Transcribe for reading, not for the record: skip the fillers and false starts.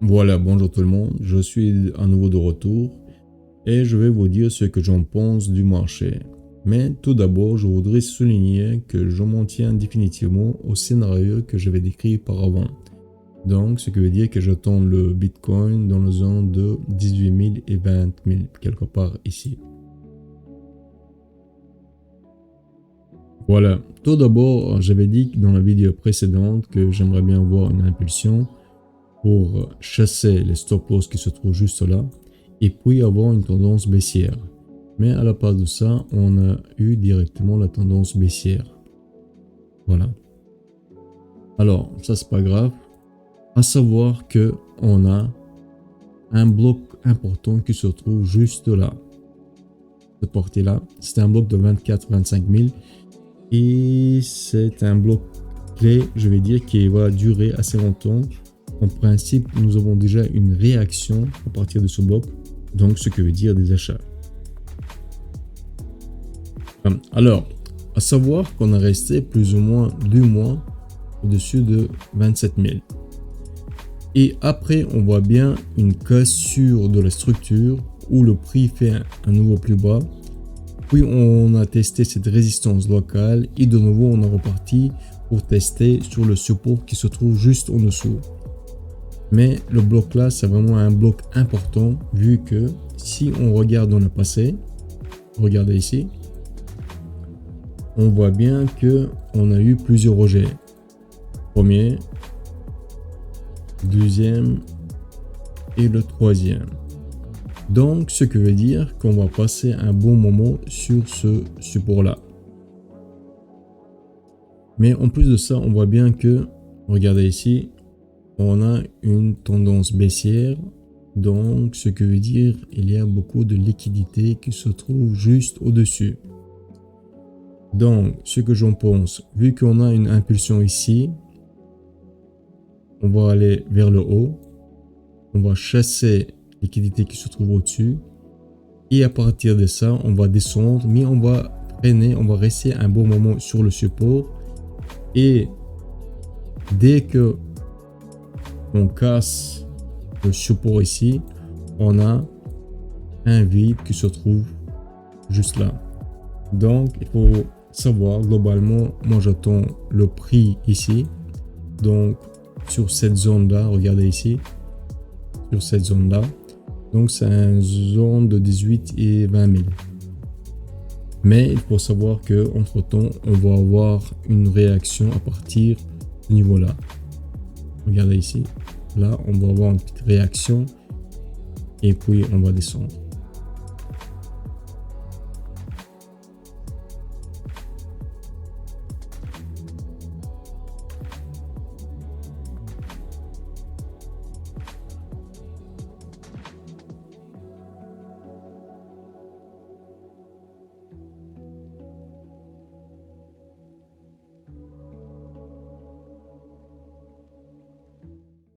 Voilà, bonjour tout le monde, je suis à nouveau de retour et je vais vous dire ce que j'en pense du marché. Mais tout d'abord, je voudrais souligner que je m'en tiens définitivement au scénario que j'avais décrit auparavant. Donc, ce qui veut dire que j'attends le Bitcoin dans la zone de 18 000 et 20 000, quelque part ici. Voilà, tout d'abord, j'avais dit dans la vidéo précédente que j'aimerais bien voir une impulsion pour chasser les stop loss qui se trouvent juste là et puis avoir une tendance baissière. Mais à la place de ça, on a eu directement la tendance baissière. Voilà. Alors, ça c'est pas grave. À savoir que on a un bloc important qui se trouve juste là. Cette partie-là, c'est un bloc de 24-25 000 et c'est un bloc clé, je vais dire, qui va durer assez longtemps. En principe, nous avons déjà une réaction à partir de ce bloc, donc ce que veut dire des achats. Alors, à savoir qu'on a resté plus ou moins 2 mois au-dessus de 27 000. Et après, on voit bien une cassure de la structure où le prix fait un nouveau plus bas. Puis on a testé cette résistance locale et de nouveau on est reparti pour tester sur le support qui se trouve juste en dessous. Mais le bloc là, c'est vraiment un bloc important vu que si on regarde dans le passé, regardez ici, on voit bien que on a eu plusieurs rejets. Premier, deuxième et le troisième. Donc, ce qui veut dire qu'on va passer un bon moment sur ce support-là. Mais en plus de ça, on voit bien que, regardez ici, on a une tendance baissière. Donc, ce qui veut dire il y a beaucoup de liquidités qui se trouvent juste au-dessus. Donc, ce que j'en pense, vu qu'on a une impulsion ici, on va aller vers le haut. On va chasser liquidité qui se trouve au-dessus et à partir de ça on va descendre, mais on va freiner, on va rester un bon moment sur le support et dès que on casse le support ici, on a un vide qui se trouve juste là. Donc il faut savoir globalement, moi j'attends le prix ici, donc sur cette zone là, regardez ici, sur cette zone là. Donc c'est une zone de 18 et 20 000. Mais il faut savoir que entre temps, on va avoir une réaction à partir du niveau là. Regardez ici. Là, on va avoir une petite réaction et puis on va descendre.